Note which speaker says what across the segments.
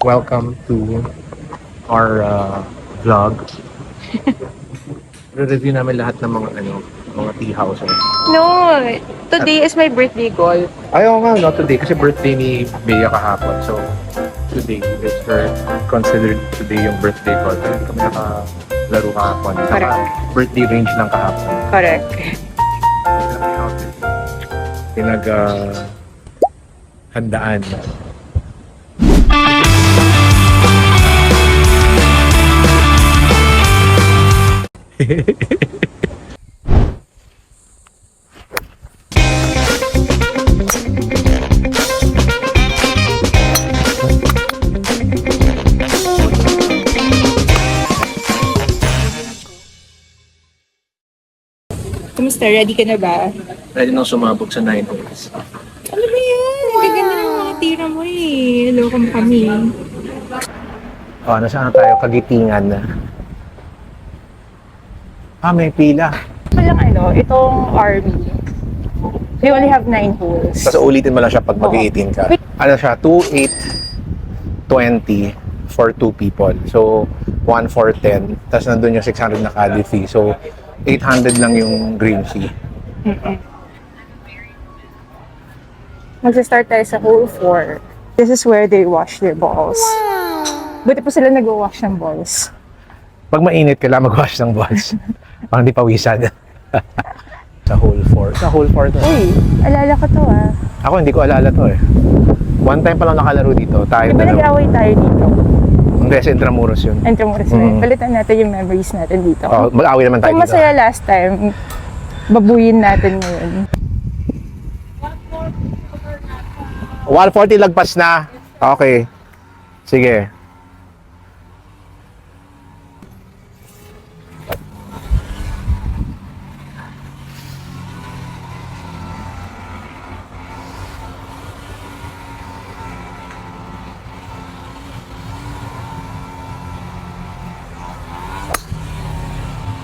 Speaker 1: Welcome to our vlog. Re-review namin lahat ng mga tea houses.
Speaker 2: No, today is my birthday golf.
Speaker 1: Ayaw nga, no, today. Kasi birthday ni Bea kahapon. So, today is considered today yung birthday golf. Kaya kami nakalaro kahapon.
Speaker 2: Correct.
Speaker 1: Birthday range lang kahapon.
Speaker 2: Correct.
Speaker 1: Handaan.
Speaker 2: Kumusta? Ready ka na ba?
Speaker 1: Ready nang sumabog sa 9 holes.
Speaker 2: Ano ba yan? Gaganda ng mga tira mo eh. Loko mo kami.
Speaker 1: Nasaan tayo? Kagitingan na. May pila.
Speaker 2: Walang itong army. We only have 9 holes.
Speaker 1: Tapos ulitin mo lang siya pag mag-18 ka.
Speaker 2: Wait.
Speaker 1: Ano siya? 2, 8, 20 for 2 people. So, 1 for 10. Tapos nandun yung 600 na caddy fee. So, 800 lang yung green fee.
Speaker 2: Magsa-start tayo sa hole 4. This is where they wash their balls. Buti po sila nag-wash ng balls.
Speaker 1: Pag mainit, kailangan mag-wash ng balls. Pang di pawisan. Sa hole 4. Sa hole 4 to.
Speaker 2: Uy, alala ko to ah.
Speaker 1: Ako hindi ko alala to eh. One time pa lang nakalaro dito. Tayo
Speaker 2: Di ba
Speaker 1: dalawa.
Speaker 2: nag-away tayo dito?
Speaker 1: Hindi, sa Intramuros yun.
Speaker 2: Entramuros na. Palitan natin yung memories natin dito.
Speaker 1: Oh, mag-away naman tayo
Speaker 2: Kung
Speaker 1: dito.
Speaker 2: masaya last time, babuyin natin ngayon.
Speaker 1: 140 lagpas na. Okay. Sige.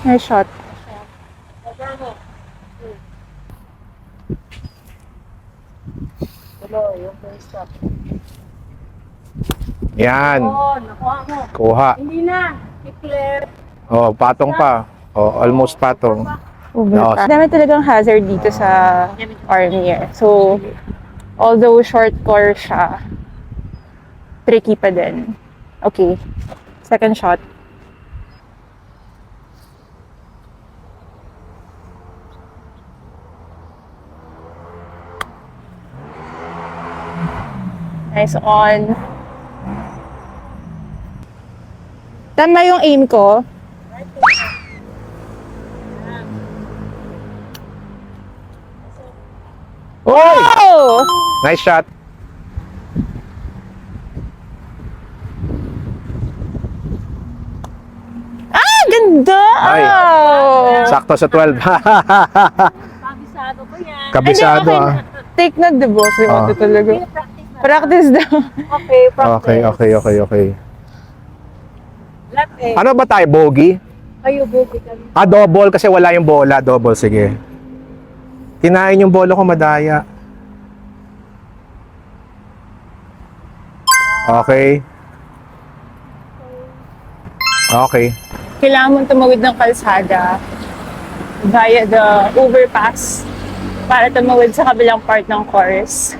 Speaker 2: Nice shot.
Speaker 1: Yan.
Speaker 3: Nakuha mo.
Speaker 1: Kuha.
Speaker 3: Hindi na. Declare.
Speaker 1: Oh, patong pa. Oh, almost patong. No.
Speaker 2: Dami talagang hazard dito sa army eh. So, although short course siya, tricky pa din. Okay. Second shot. Nice on. Tama yung aim ko. Oh!
Speaker 1: Nice shot.
Speaker 2: Ganda!
Speaker 1: Ay.
Speaker 2: Oh!
Speaker 1: Sakto sa 12.
Speaker 3: Kabisado ko yan.
Speaker 1: Kabisado
Speaker 2: Hindi, okay.
Speaker 1: ah.
Speaker 2: Take note, the boss.
Speaker 1: Ah.
Speaker 2: Ito talaga.
Speaker 3: Practice na.
Speaker 2: Practice daw.
Speaker 3: Okay, practice.
Speaker 1: Okay.
Speaker 3: Latte.
Speaker 1: Ano ba tayo? Bogey?
Speaker 3: Kayo, bubi kami.
Speaker 1: Double kasi wala yung bola. Double, sige. Kinain yung bola ko, madaya. Okay. Okay.
Speaker 2: Kailangan mong tumawid ng kalsada via the overpass para tumawid sa kabilang part ng course.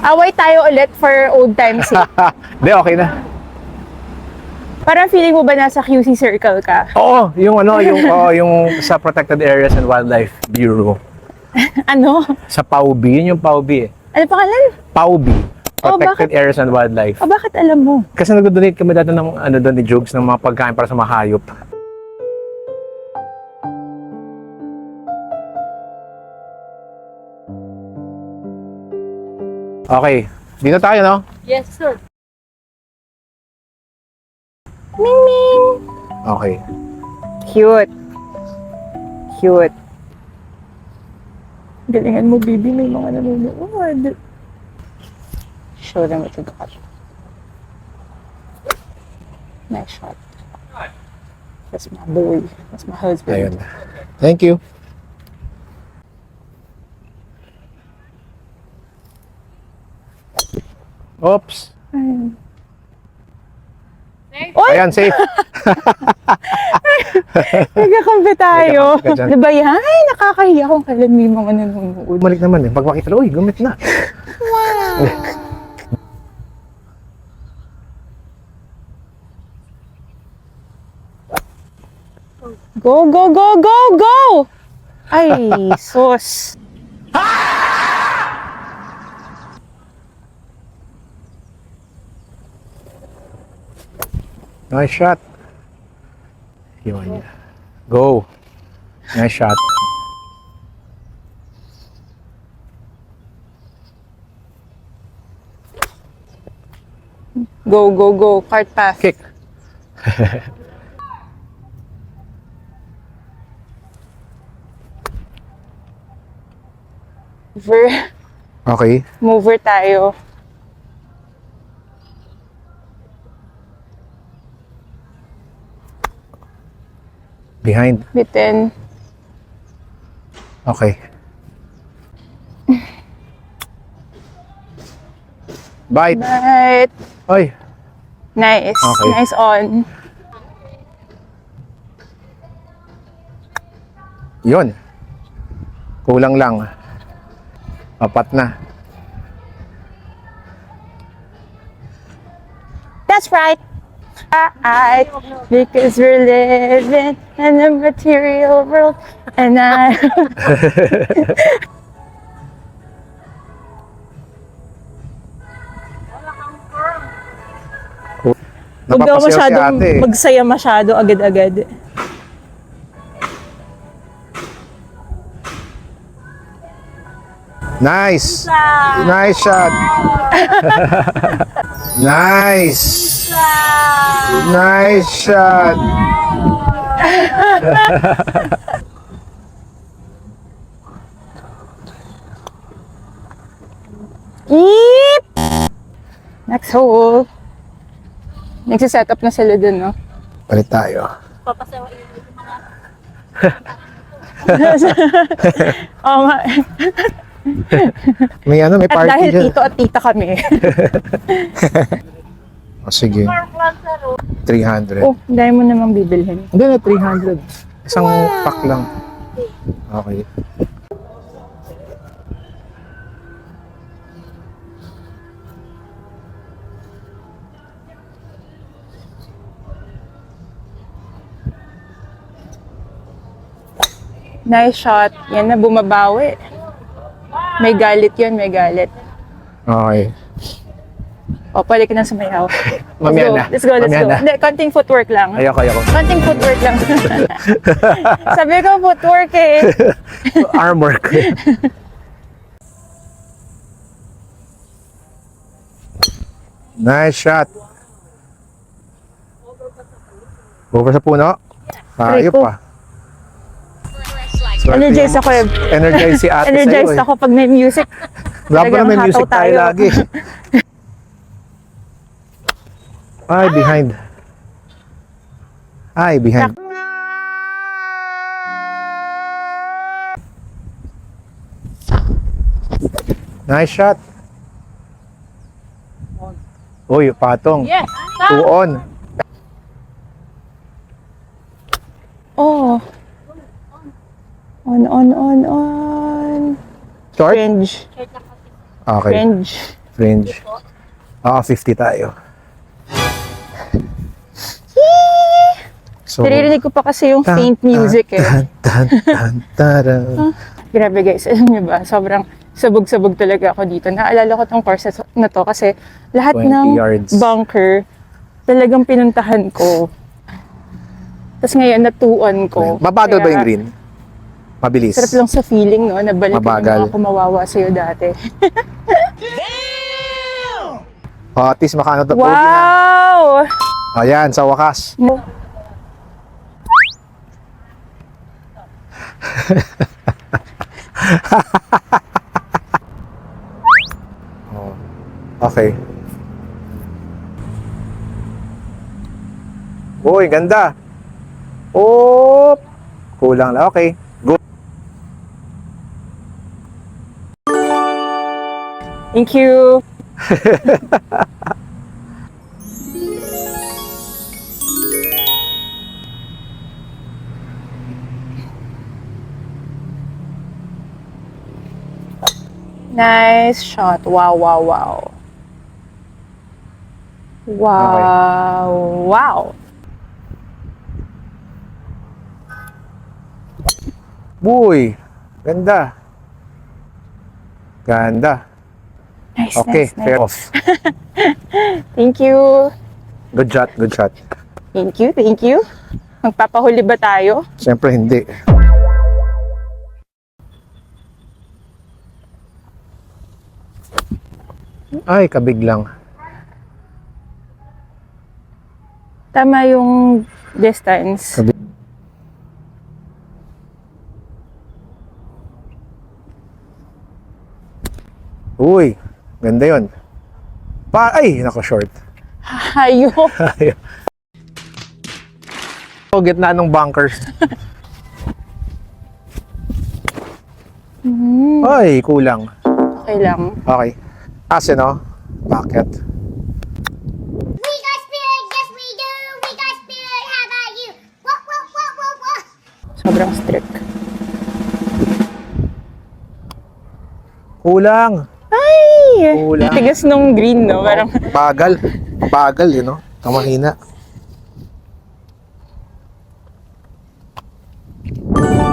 Speaker 2: Away tayo ulit for old time's sake.
Speaker 1: Hindi, okay na.
Speaker 2: Parang feeling mo ba nasa QC circle ka?
Speaker 1: Oo, yung sa Protected Areas and Wildlife Bureau.
Speaker 2: Ano?
Speaker 1: Sa PAUB, yun yung PAUB eh.
Speaker 2: Ano pangalan?
Speaker 1: PAUB,
Speaker 2: Oh,
Speaker 1: Protected Areas and Wildlife.
Speaker 2: O bakit alam mo?
Speaker 1: Kasi nag-donate kami dati ng doon ni Jugs ng mga pagkain para sa mga hayop. Okay, dito tayo no?
Speaker 3: Yes, sir.
Speaker 2: Ming Ming!
Speaker 1: Okay.
Speaker 2: Cute. Cute. Galingan mo, baby. May mga nanonood. Show them what you got. Nice shot. That's my boy. That's my husband.
Speaker 1: Ayun. Thank you. Oops.
Speaker 2: Ayun. Oy!
Speaker 1: Ayan, safe.
Speaker 2: Nagkakampi tayo.
Speaker 1: Nagkakampi ka dyan.
Speaker 2: Diba yan? Ay, nakakahiya kung kailan may mga nanonood.
Speaker 1: Bumalik naman eh. Pag makita, uy, gumit na.
Speaker 2: Go, go, go, go, go! Ay, sus.
Speaker 1: Nice shot. Yun. Go. Nice shot.
Speaker 2: Go, go, go. Cart path.
Speaker 1: Kick.
Speaker 2: Mover.
Speaker 1: Okay.
Speaker 2: Mover tayo.
Speaker 1: Behind.
Speaker 2: Bitin.
Speaker 1: Okay. Bite.
Speaker 2: Right.
Speaker 1: Oy.
Speaker 2: Nice.
Speaker 1: Okay.
Speaker 2: Nice on.
Speaker 1: Yun. Kulang lang. Apat na.
Speaker 2: That's right. Because we're living in a material world and I Huwag daw
Speaker 1: Napapasayaw si
Speaker 2: masyadong
Speaker 1: ate.
Speaker 2: magsaya masyado agad-agad.
Speaker 1: Nice. Nice shot. Nice. Nice shot.
Speaker 2: Eep! Next hole. Nagsiset up na sila dun, no?
Speaker 1: Palit tayo.
Speaker 3: Papasawain yung mga
Speaker 2: Oo nga.
Speaker 1: May ano, may
Speaker 2: At
Speaker 1: party
Speaker 2: dahil
Speaker 1: dyan.
Speaker 2: tito at tita kami.
Speaker 1: O sige,
Speaker 3: plan sa road.
Speaker 1: 300.
Speaker 2: Oh, dahil mo namang bibilhin.
Speaker 1: Hindi na, 300. Isang pack lang. Okay.
Speaker 2: Nice shot. Yan na, bumabawi. May galit yun, may galit.
Speaker 1: Okay.
Speaker 2: O, pwede ka nang sumayaw.
Speaker 1: Mamaya na.
Speaker 2: Let's go, let's
Speaker 1: Mamaya
Speaker 2: go.
Speaker 1: na.
Speaker 2: Hindi, konting footwork lang.
Speaker 1: Ayoko, ayoko.
Speaker 2: Konting footwork lang. Sabi ko, footwork eh.
Speaker 1: Arm work. Nice shot. Over sa puno. Ayop
Speaker 2: Rico.
Speaker 1: pa. Swerte
Speaker 2: Energized
Speaker 1: yung-
Speaker 2: ako eh.
Speaker 1: Energized si ate
Speaker 2: Energized
Speaker 1: sa'yo eh.
Speaker 2: ako pag may music.
Speaker 1: Labo na may
Speaker 2: Talagang
Speaker 1: music
Speaker 2: hataw
Speaker 1: tayo
Speaker 2: tayo.
Speaker 1: lagi. Ay, behind. Ay, behind. Nice shot. Uy, patong.
Speaker 3: Yes!
Speaker 1: Two on.
Speaker 2: Oh. On.
Speaker 1: Short?
Speaker 2: Fringe.
Speaker 1: Okay.
Speaker 2: Fringe.
Speaker 1: Fringe. 50 tayo. So,
Speaker 2: Naririnig ko pa kasi yung faint music eh.
Speaker 1: Tan.
Speaker 2: Grabe guys, alam niyo ba, sobrang sabog-sabog talaga ako dito. Naalala ko tong course na to kasi lahat
Speaker 1: 20
Speaker 2: ng
Speaker 1: yards.
Speaker 2: bunker talagang pinuntahan ko. Tapos ngayon natuon ko.
Speaker 1: Mabagal ba
Speaker 2: Kaya
Speaker 1: yung green? Mabilis.
Speaker 2: Sarap lang sa feeling, no? Nabalik
Speaker 1: Mabagal.
Speaker 2: yung mga kumawawa sa'yo dati.
Speaker 1: At least makaano to. Bogey na.
Speaker 2: Wow!
Speaker 1: Ayan, sa wakas. Oh, okay. Uy, ganda. Oop! Kulang lang. Okay. Go.
Speaker 2: Thank you. Nice shot. Wow, wow, wow. Wow. Wow.
Speaker 1: Uy! Ganda. Ganda.
Speaker 2: Nice,
Speaker 1: Okay,
Speaker 2: nice, nice.
Speaker 1: fair off.
Speaker 2: Thank you.
Speaker 1: Good shot, good shot.
Speaker 2: Thank you, thank you. Magpapahuli ba tayo?
Speaker 1: Siyempre hindi. Ay, kabig lang.
Speaker 2: Tama yung distance.
Speaker 1: Kabig. Uy, ganda yun. Ay, nako short.
Speaker 2: Hayo.
Speaker 1: Oh, gitna ng bunkers. Ay, kulang.
Speaker 2: Okay lang.
Speaker 1: Okay. Kasi no, bakit?
Speaker 3: We got spirit, yes we do. We got spirit, how about you? What, what, what, what, what?
Speaker 2: Sobrang strict.
Speaker 1: Kulang.
Speaker 2: Ay!
Speaker 1: Kulang.
Speaker 2: Tigas nung green, no? Parang,
Speaker 1: Bagal. Bagal, yun, no? Ang mahina.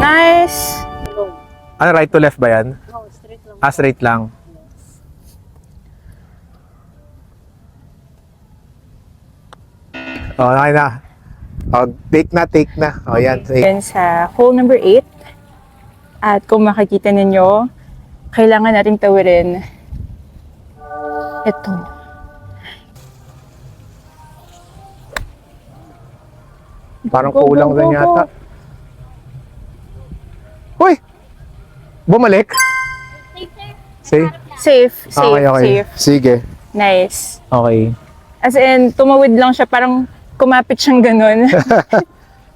Speaker 2: nice!
Speaker 1: Ano, right to left ba yan?
Speaker 3: No, straight lang.
Speaker 1: Ah, straight lang. Oh, okay na. Oh, take na. Oh, yan. Take.
Speaker 2: Yan sa hole number 8. At kung makikita ninyo, kailangan nating tawirin ito.
Speaker 1: Parang
Speaker 2: Go,
Speaker 1: kulang
Speaker 2: go,
Speaker 1: din
Speaker 2: go,
Speaker 1: yata.
Speaker 2: go.
Speaker 1: Uy! Bumalik? See?
Speaker 2: Safe, safe,
Speaker 1: Okay, okay.
Speaker 2: safe.
Speaker 1: Sige.
Speaker 2: Nice.
Speaker 1: Okay.
Speaker 2: As in, tumawid lang siya, parang kumapit siyang ganun.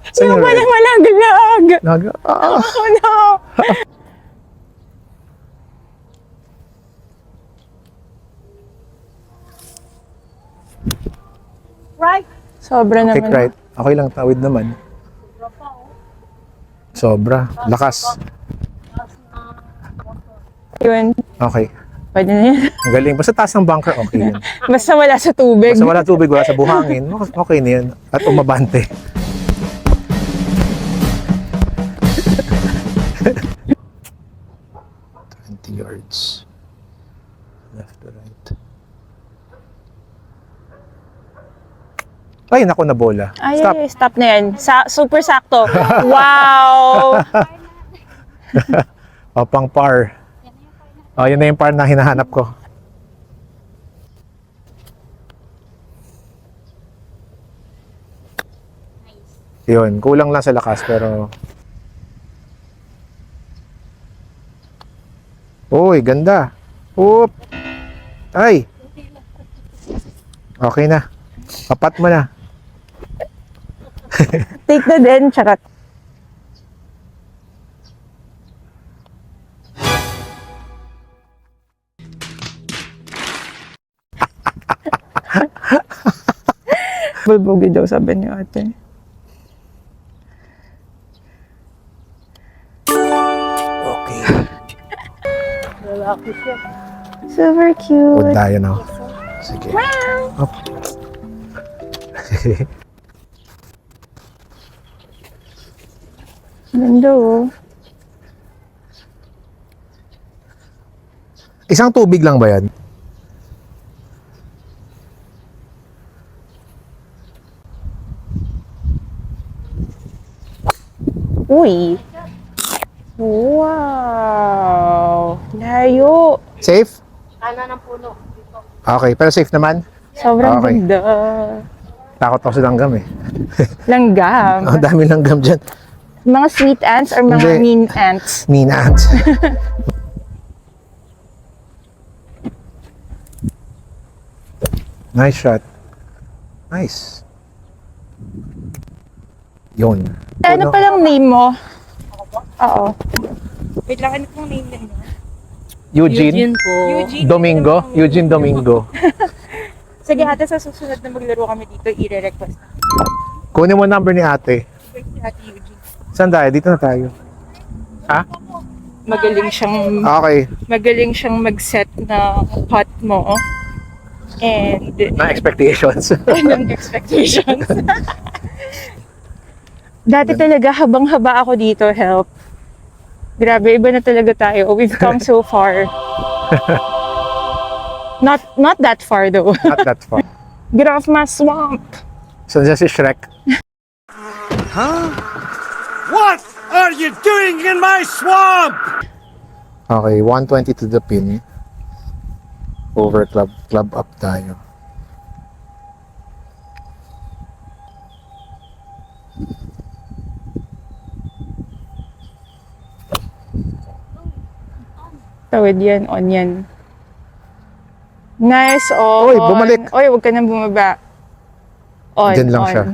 Speaker 1: Saan yung red?
Speaker 2: Malaglag!
Speaker 1: Ah,
Speaker 2: Oh no!
Speaker 3: Right.
Speaker 2: Sobra
Speaker 1: take
Speaker 2: naman.
Speaker 1: right. Okay lang, tawid naman. Sobra. Lakas.
Speaker 2: Yun.
Speaker 1: Okay.
Speaker 2: Pwede na yun.
Speaker 1: Ang galing. Basta taas ng bunker, okay yun.
Speaker 2: Basta wala sa tubig.
Speaker 1: Basta wala tubig, wala sa buhangin, okay na yun. At umabante. yards. Left to right. Ay, naku na bola.
Speaker 2: Ay,
Speaker 1: Stop.
Speaker 2: stop na yan. Super sakto. Wow!
Speaker 1: O, pang par. O, yun na yung par na hinahanap ko. Yun, kulang lang sa lakas pero... Uy, ganda. Oop. Ay. Okay na. Papat mo na.
Speaker 2: Take na din, charot. Bulbugi daw, sabi ni ate.
Speaker 1: Okay.
Speaker 3: Lalaki siya.
Speaker 2: Super
Speaker 1: Good
Speaker 2: cute.
Speaker 1: tayo, no? Sige. Up.
Speaker 2: Ganda oh.
Speaker 1: Isang tubig lang ba yan?
Speaker 2: Uy. Wow. Layo.
Speaker 1: Safe?
Speaker 3: Kanan ng puno. Dito.
Speaker 1: Okay, pero safe naman?
Speaker 2: Sobrang
Speaker 1: Okay.
Speaker 2: ganda.
Speaker 1: Takot ako sa langgam eh.
Speaker 2: Langgam.
Speaker 1: Ang dami langgam dyan.
Speaker 2: Mga sweet ants or mga
Speaker 1: Hindi.
Speaker 2: mean ants?
Speaker 1: Mean ants. Nice shot. Nice. Yun.
Speaker 2: Ano palang name mo? Oo.
Speaker 4: Wait lang, ano pong name niyo?
Speaker 1: Eugene?
Speaker 4: po.
Speaker 1: Domingo? Eugene Domingo.
Speaker 4: Sige ate, sa susunod na maglaro kami dito, i-request na.
Speaker 1: Kunin mo number ni ate.
Speaker 4: Si Ate Eugene.
Speaker 1: Saan tayo? Dito na tayo. Ha? Okay.
Speaker 2: Magaling siyang mag-set na pot mo. And
Speaker 1: Na expectations.
Speaker 2: ng expectations. Dati talaga habang-haba ako dito, help. Grabe, iba na talaga tayo. We've come so far. Not that far though.
Speaker 1: Not that far.
Speaker 2: Get off my swamp.
Speaker 1: So, dyan si Shrek.
Speaker 5: What are you doing in my swamp?
Speaker 1: Okay, 120 to the pin. Over club up tayo.
Speaker 2: Tawid yan, on yan. Nice, on.
Speaker 1: Oy, bumalik.
Speaker 2: Oy, huwag ka nang bumaba. On,
Speaker 1: Diyan lang
Speaker 2: on.
Speaker 1: siya.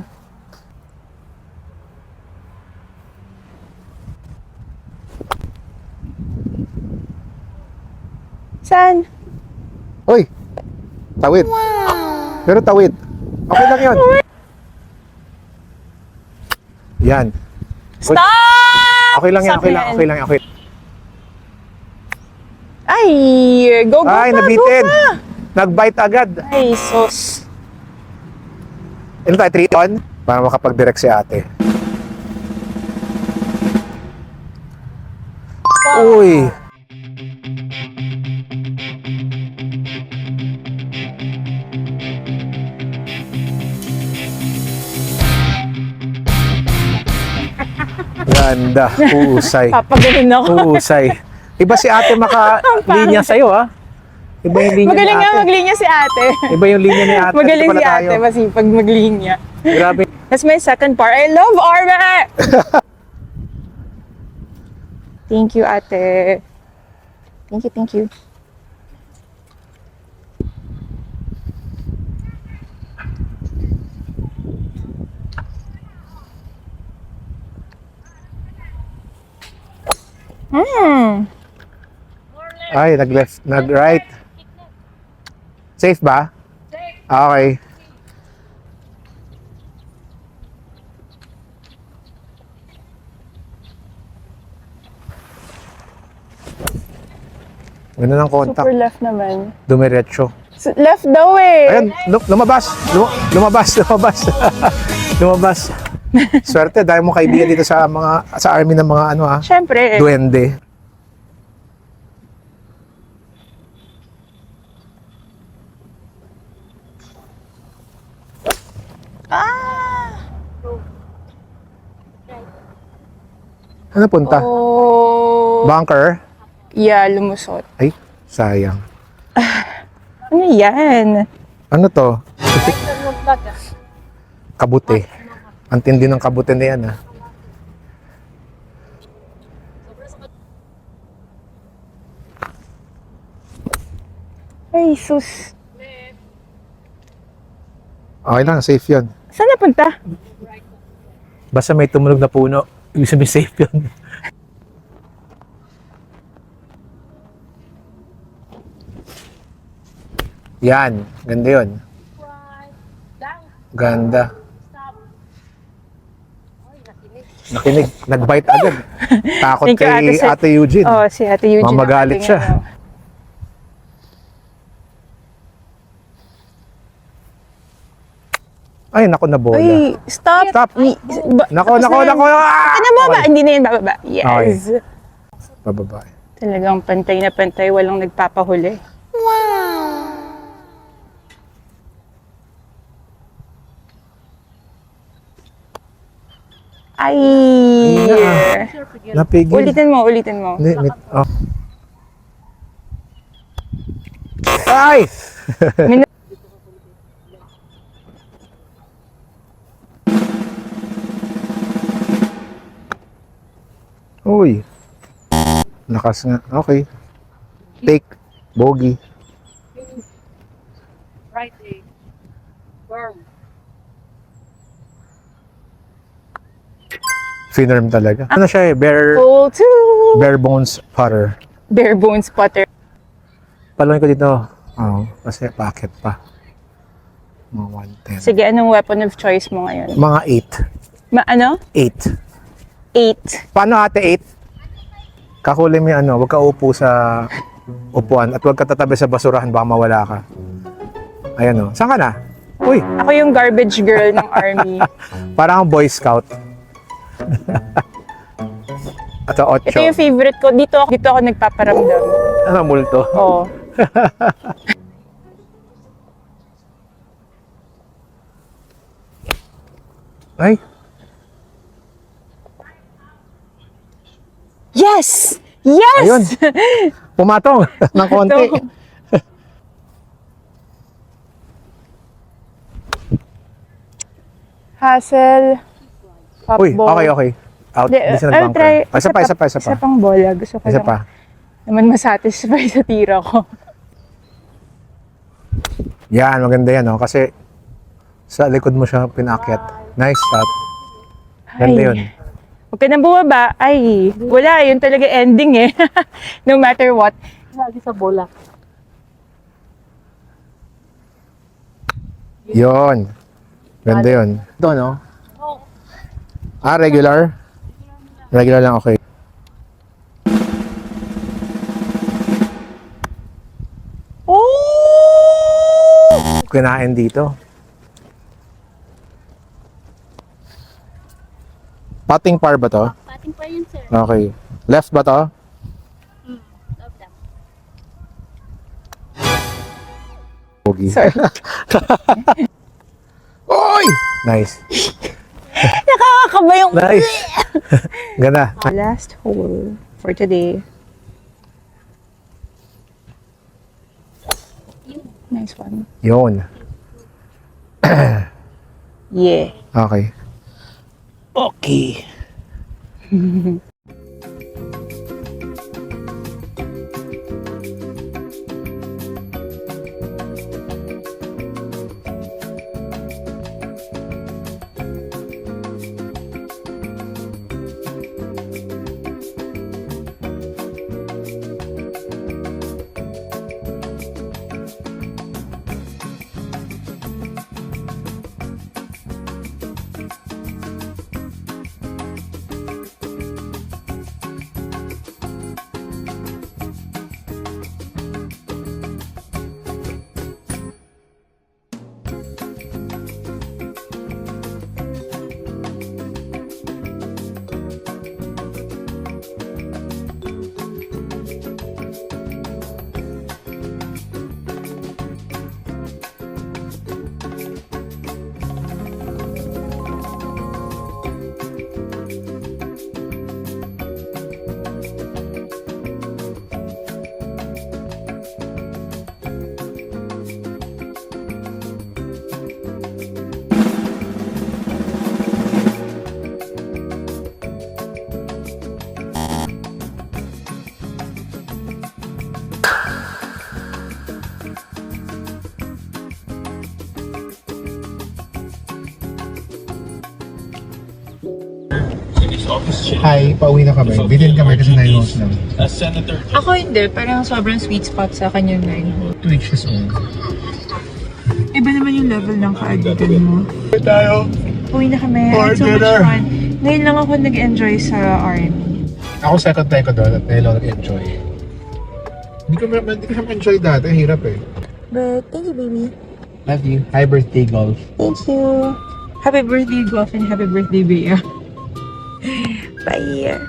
Speaker 2: Saan?
Speaker 1: Oy! Tawid. Pero tawid. Okay lang yun. Yan. Uy,
Speaker 2: Stop!
Speaker 1: okay lang yan, okay lang,
Speaker 2: Stop
Speaker 1: okay lang, okay.
Speaker 2: Ay, go, go
Speaker 1: Ay,
Speaker 2: pa,
Speaker 1: nabitin.
Speaker 2: go pa.
Speaker 1: Nag-bite agad.
Speaker 2: Ay, sus.
Speaker 1: Ano tayo, 3 on? Para makapag-direct si ate. Uy! Ganda. Husay.
Speaker 2: Papagaling ako.
Speaker 1: Husay. Iba si ate maka-linya sa'yo, ha? Iba yung linya
Speaker 2: Magaling
Speaker 1: ni
Speaker 2: nga
Speaker 1: ate.
Speaker 2: maglinya si ate.
Speaker 1: Iba yung linya ni ate.
Speaker 2: Magaling
Speaker 1: Dito
Speaker 2: si
Speaker 1: pala
Speaker 2: ate,
Speaker 1: tayo.
Speaker 2: masipag maglinya.
Speaker 1: Grabe.
Speaker 2: That's my second part. I love Arma! Thank you, ate. Thank you, thank you.
Speaker 1: Ay, nag-left, nag-right. Safe ba? Okay. Ganun ang kontak.
Speaker 2: Super left naman.
Speaker 1: Dumiretso.
Speaker 2: Left daw eh.
Speaker 1: Ayun, lumabas. Lumabas, lumabas. Lumabas. Swerte, dahil mo kaibigan dito sa army ng mga ano ha,
Speaker 2: Siyempre.
Speaker 1: duwende. Ano punta?
Speaker 2: Oh.
Speaker 1: Bunker?
Speaker 2: Yeah, lumusot.
Speaker 1: Ay, sayang.
Speaker 2: Ano yan?
Speaker 1: Ano to? Kabute. Ang tindi ng kabute na yan ha.
Speaker 2: Ay, sus.
Speaker 1: Okay lang, safe yun.
Speaker 2: Saan napunta?
Speaker 1: Basta may tumunog na puno, ibig sabihin safe yun. Yan, ganda yun. Ganda. Nakinig, nag-bite agad. Takot
Speaker 2: Thank you,
Speaker 1: kay
Speaker 2: Ate
Speaker 1: Ate Eugene.
Speaker 2: Oh, si Ate Eugene. ang
Speaker 1: Mamagalit
Speaker 2: ating
Speaker 1: siya.
Speaker 2: ano.
Speaker 1: Ay, naku na bola.
Speaker 2: Uy, stop.
Speaker 1: Stop. Nako, nako, nako. Ah!
Speaker 2: Ano ba? Hindi na yan bababa. Yes.
Speaker 1: Bababa.
Speaker 2: Talagang pantay na pantay. Walang nagpapahuli. Ay.
Speaker 1: Napigil.
Speaker 2: Ulitin mo, ulitin mo.
Speaker 1: Hindi, oh. Ay! Uy. Lakas nga. Okay. Take. Bogey.
Speaker 4: Right day. Firm.
Speaker 1: Finarm talaga. Ano siya eh,
Speaker 2: Goal 2!
Speaker 1: bare bones putter.
Speaker 2: Bare bones putter.
Speaker 1: Paluin ko dito. Oo, kasi packet pa. Mga 110.
Speaker 2: Sige, anong weapon of choice mo ngayon?
Speaker 1: Mga
Speaker 2: Ano?
Speaker 1: 8.
Speaker 2: 8.
Speaker 1: Paano ate 8? Kakulay mo yung ano, huwag ka upo sa upuan at huwag ka tatabi sa basurahan, baka mawala ka. Ayan o. Saan ka na? Uy,
Speaker 2: Ako yung garbage girl ng army.
Speaker 1: parang Boy Scout. At sa 8.
Speaker 2: Ito yung favorite ko. Dito ako nagpaparamdam.
Speaker 1: Ano multo?
Speaker 2: Oo.
Speaker 1: Ay,
Speaker 2: Yes! Yes!
Speaker 1: ayun. Pumatong ng konti.
Speaker 2: Ito. Hassle. Pop
Speaker 1: Uy,
Speaker 2: ball.
Speaker 1: okay. Out.
Speaker 2: Hindi,
Speaker 1: Di siya
Speaker 2: I'll
Speaker 1: nag-bunker.
Speaker 2: try.
Speaker 1: Isa pa.
Speaker 2: Isa pang bola. Gusto ko
Speaker 1: Isa
Speaker 2: lang
Speaker 1: pa.
Speaker 2: naman masatisfy sa tira ko.
Speaker 1: Yan, maganda yan, no? Kasi sa likod mo siya pinakyat. Nice shot. Ganda
Speaker 2: Ay.
Speaker 1: yun.
Speaker 2: Huwag ka nang bumaba. Ay, wala. Yun talaga ending eh. No matter what.
Speaker 4: Lagi sa bola.
Speaker 1: Yun. Ganda yun. Ito, no? Ah, regular? Regular lang, okay.
Speaker 2: Oh!
Speaker 1: Kinain dito. Patting par ba to?
Speaker 3: Pating pa yun, sir.
Speaker 1: Okay. Left ba to?
Speaker 3: Love them.
Speaker 1: Pogi.
Speaker 2: Sorry.
Speaker 1: Oy! Nice.
Speaker 2: Nakakakaba yung...
Speaker 1: Nice. Ganda.
Speaker 2: Last hole for today. Nice one.
Speaker 1: Yun.
Speaker 2: Yeah.
Speaker 1: Okay. Okay. Hi, pauwi na kami. Bitin kami kasi 9 hours lang.
Speaker 4: Ako hindi. Parang sobrang sweet spot sa akin yung 9 hole.
Speaker 1: 2 weeks is old.
Speaker 4: Iba naman yung level ng kaadikan mo.
Speaker 1: Tayo.
Speaker 4: Uwi na kami. I had so much fun. Ngayon lang ako nag-enjoy sa army.
Speaker 1: Ako second time ko doon at ngayon lang nag-enjoy. Hindi ko siya ma-enjoy dati. Hirap eh.
Speaker 4: But thank you, baby.
Speaker 1: Love you. Hi, birthday golf.
Speaker 4: Thank you. Happy birthday, Golf, and happy birthday, Bea. Bye.